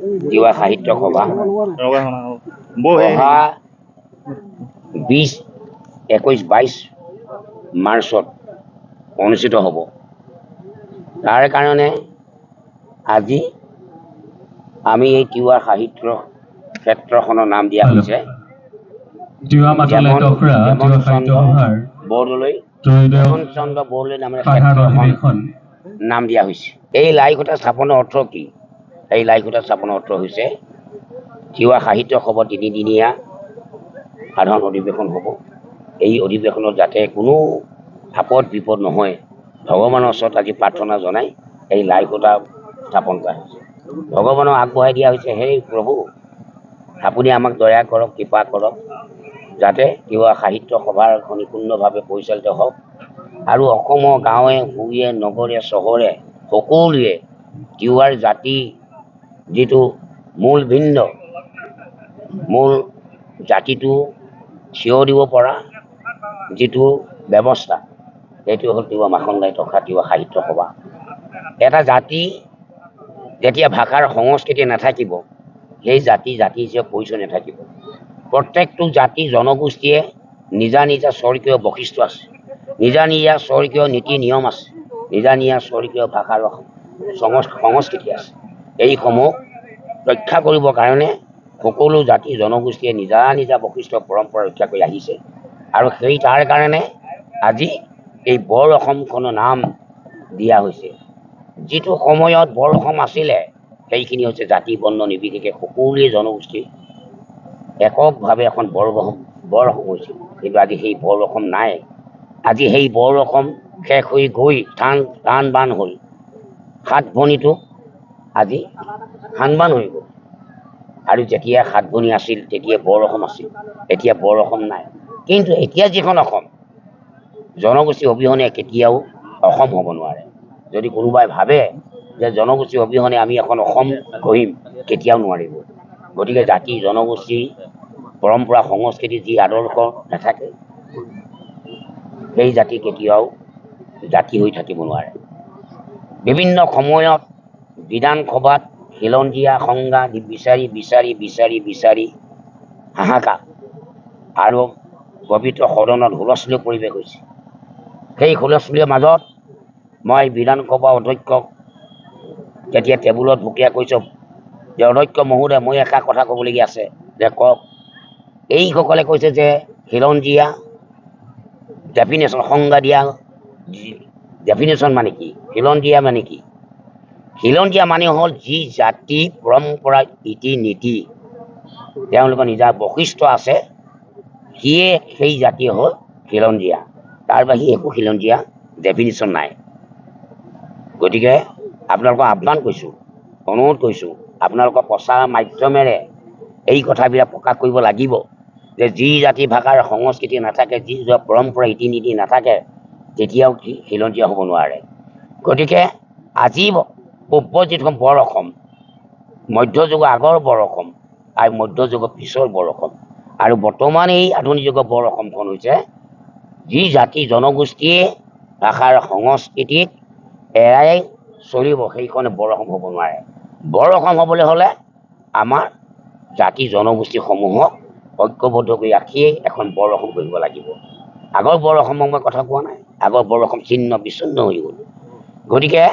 তিৱা সাহিত্য সভা অহা 20, 21, 22 মাৰ্চত অনুষ্ঠিত হ'ব। তাৰ কাৰণে আজি আমি এই তিৱা সাহিত্য ক্ষেত্ৰখনৰ নাম দিয়া হৈছে চন্দ্ৰ বৰদলৈ নামেৰে ক্ষেত্ৰখন নাম দিয়া হৈছে। এই লাইখুটা স্থাপনৰ অৰ্থ কি? এই লাইখুটা স্থাপনৰ অৰ্থ হৈছে তিৱা সাহিত্য সভা 3দিনীয়া সাধাৰণ অধিৱেশন হ'ব। এই অধিৱেশনত যাতে কোনো আপদ বিপদ নহয়, ভগৱানৰ ওচৰত আজি প্ৰাৰ্থনা জনাই এই লাইখুটা স্থাপন কৰা হৈছে। ভগৱানক আগবঢ়াই দিয়া হৈছে, হে প্ৰভু আপুনি আমাক দয়া কৰক, কৃপা কৰক, যাতে তিৱা সাহিত্য সভাখন পূৰ্ণভাৱে পৰিচালিত হওক আৰু অসমৰ গাঁৱে ভূঞে নগৰে চহৰে সকলোৱে তিৱাৰ জাতি যিটো মূল ভিন্ন মূল জাতিটো থিয় দিব পৰা যিটো ব্যৱস্থা, সেইটো হ'ল তিৱা মাখনদাই তথা তিৱা সাহিত্য সভা। এটা জাতি যেতিয়া ভাষাৰ সংস্কৃতি নাথাকিব, সেই জাতি হিচাপে পৰিচয় নাথাকিব। প্ৰত্যেকটো জাতি জনগোষ্ঠীয়ে নিজা নিজা স্বৰ্গীয় বৈশিষ্ট্য আছে, নিজা নিজা স্বৰ্গীয় নীতি নিয়ম আছে, নিজা নিজা স্বৰ্গীয় ভাষাৰ সংস্কৃতি আছে। এইসমূহ ৰক্ষা কৰিবৰ কাৰণে সকলো জাতি জনগোষ্ঠীয়ে নিজা নিজা বৈশিষ্ট্য পৰম্পৰা ৰক্ষা কৰি আহিছে আৰু সেই তাৰ কাৰণে আজি এই বৰ অসমখনৰ নাম দিয়া হৈছে। যিটো সময়ত বৰ অসম আছিলে সেইখিনি হৈছে জাতি বৰ্ণ নিৰ্বিশেষে সকলোৱে জনগোষ্ঠী এককভাৱে এখন বৰ অসম হৈছিল। কিন্তু আজি সেই বৰ অসম নাই। আজি সেই বৰ অসম শেষ হৈ গৈ টান বান হ'ল। সাত ভনীটো আজি খানবান হৈ গ'ল। আৰু যেতিয়া সাত ভনী আছিল তেতিয়া বৰ অসম আছিল, এতিয়া বৰ অসম নাই। কিন্তু এতিয়া যিখন অসম জনগোষ্ঠী অবিহনে কেতিয়াও অসম হ'ব নোৱাৰে। যদি কোনোবাই ভাবে যে জনগোষ্ঠী অবিহনে আমি এখন অসম গঢ়িম, কেতিয়াও নোৱাৰিব। গতিকে জাতি জনগোষ্ঠী পৰম্পৰা সংস্কৃতি যি আদৰ্শ নাথাকে সেই জাতি কেতিয়াও জাতি হৈ থাকিব নোৱাৰে। বিভিন্ন সময়ত বিধানসভাত খিলঞ্জীয়া সংজ্ঞা বিচাৰি হাহাকাৰ আৰু পবিত্ৰ সদনত হুলস্থুলীয়া পৰিৱেশ হৈছে। সেই হুলস্থুলীয়া মাজত মই বিধানসভা অধ্যক্ষক যেতিয়া টেবুলত ভুকিয়া কৈছোঁ যে অধ্যক্ষ মহোদয় মই এষাৰ কথা ক'বলগীয়া আছে, যে কওক। এইসকলে কৈছে যে খিলঞ্জীয়া ডেফিনেশ্যন সংজ্ঞা দিয়া ডেফিনেশ্যন মানে কি, খিলঞ্জীয়া মানে কি? খিলঞ্জীয়া মানে হ'ল যি জাতি পৰম্পৰা ৰীতি নীতি তেওঁলোকৰ নিজা বৈশিষ্ট্য আছে, সিয়ে সেই জাতি হ'ল খিলঞ্জীয়া। তাৰ বাহিৰে একো খিলঞ্জীয়া ডেফিনেশ্যন নাই। গতিকে আপোনালোকক আহ্বান কৰিছোঁ, অনুৰোধ কৰিছোঁ, আপোনালোকৰ প্ৰচাৰ মাধ্যমেৰে এই কথাবিলাক প্ৰকাশ কৰিব লাগিব যে যি জাতি ভাষাৰ সংস্কৃতি নাথাকে, যি পৰম্পৰা ৰীতি নীতি নাথাকে, তেতিয়াও খিলঞ্জীয়া হ'ব নোৱাৰে। গতিকে আজি পূৰ্ব যিখন বৰ অসম, মধ্যযুগৰ আগৰ বৰ অসম আৰু মধ্যযুগৰ পিছৰ বৰ অসম আৰু বৰ্তমান এই আধুনিক যুগৰ বৰ অসমখন হৈছে যি জাতি জনগোষ্ঠীয়ে ভাষাৰ সংস্কৃতিক এৰাই চলিব, সেইখনে বৰ অসম হ'ব নোৱাৰে। বৰ অসম হ'বলৈ হ'লে আমাৰ জাতি জনগোষ্ঠীসমূহক ঐক্যবদ্ধ কৰি ৰাখিয়ে এখন বৰ অসম কৰিব লাগিব। আগৰ বৰ অসমক মই কথা কোৱা নাই, আগৰ বৰ অসম ছিন্ন বিচ্ছিন্ন হৈ গ'ল। গতিকে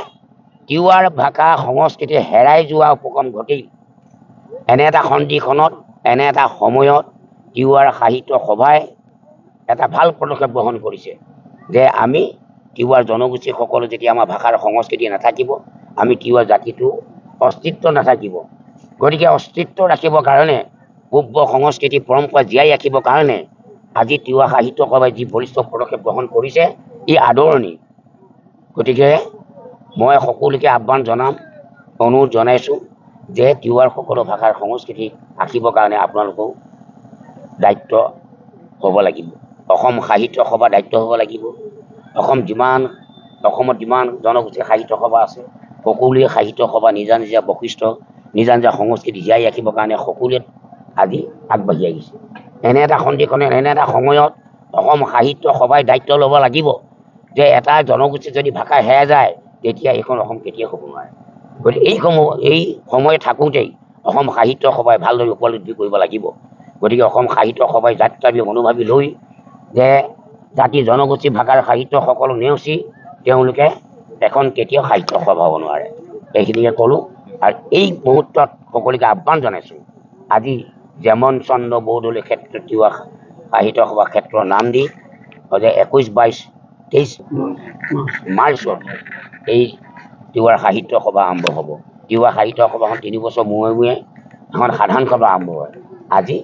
তিৱাৰ ভাষা সংস্কৃতি হেৰাই যোৱা উপক্ৰম ঘটেই এনে এটা সন্ধিখনত, এনে এটা সময়ত তিৱাৰ সাহিত্য সভাই এটা ভাল পদক্ষেপ গ্ৰহণ কৰিছে যে আমি তিৱাৰ জনগোষ্ঠীসকলে যেতিয়া আমাৰ ভাষাৰ সংস্কৃতি নাথাকিব, আমি তিৱা জাতিটো অস্তিত্ব নাথাকিব। গতিকে অস্তিত্ব ৰাখিবৰ কাৰণে পূৰ্ব সংস্কৃতি পৰম্পৰা জীয়াই ৰাখিবৰ কাৰণে আজি তিৱা সাহিত্য সভাই যি বলিষ্ঠ পদক্ষেপ গ্ৰহণ কৰিছে, ই আদৰণীয়। গতিকে মই সকলোকে আহ্বান জনাম, অনুৰোধ জনাইছোঁ যে তিৱাৰ সকলো ভাষাৰ সংস্কৃতি ৰাখিবৰ কাৰণে আপোনালোকেও দায়িত্ব হ'ব লাগিব। অসম সাহিত্য সভা দায়িত্ব হ'ব লাগিব। অসমত যিমান জনগোষ্ঠীৰ সাহিত্য সভা আছে, সকলোৱে সাহিত্য সভা নিজা নিজা বৈশিষ্ট্য, নিজা নিজা সংস্কৃতি জীয়াই ৰাখিবৰ কাৰণে সকলোৱে আজি আগবাঢ়ি আহিছে। এনে এটা সন্ধিখনে, এনে এটা সময়ত অসম সাহিত্য সভাই দায়িত্ব ল'ব লাগিব যে এটা জনগোষ্ঠীৰ যদি ভাষা হেৰাই যায়, তেতিয়া এইখন অসম কেতিয়াও হ'ব নোৱাৰে। গতিকে এই সময় থাকোঁতেই অসম সাহিত্য সভাই ভালদৰে উপলব্ধি কৰিব লাগিব গতিকে অসম সাহিত্য সভাই যাত্ৰাবী মনোভাৱী লৈ যে জাতি জনগোষ্ঠী ভাষাৰ সাহিত্য সকলো নেওচি তেওঁলোকে এখন কেতিয়াও সাহিত্য সভা হ'ব নোৱাৰে এইখিনিকে ক'লোঁ আৰু এই মুহূৰ্তত সকলোকে আহ্বান জনাইছোঁ আজি যেমন চন্দ্ৰ বৰদলৈ ক্ষেত্ৰত তিৱা সাহিত্য সভা ক্ষেত্ৰৰ নাম দি 21, 22, 23 মাৰ্চত এই তিৱাৰ সাহিত্য সভা আৰম্ভ হ'ব তিৱা সাহিত্য সভাখন 3 বছৰ মূৰে মূৰে এখন সাধাৰণ সভা আৰম্ভ হয় আজি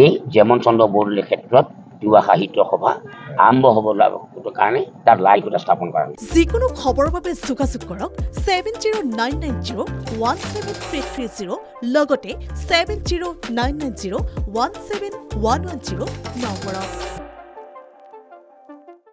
এই যেমন চন্দ্ৰ বৰদলৈ ক্ষেত্ৰত তিৱা সাহিত্য সভা আৰম্ভ হ'ব কাৰণে তাত লাইভ এটা স্থাপন কৰা হৈছে যিকোনো খবৰৰ বাবে যোগাযোগ কৰক 7099017330 লগতে 7099017110 নম্বৰত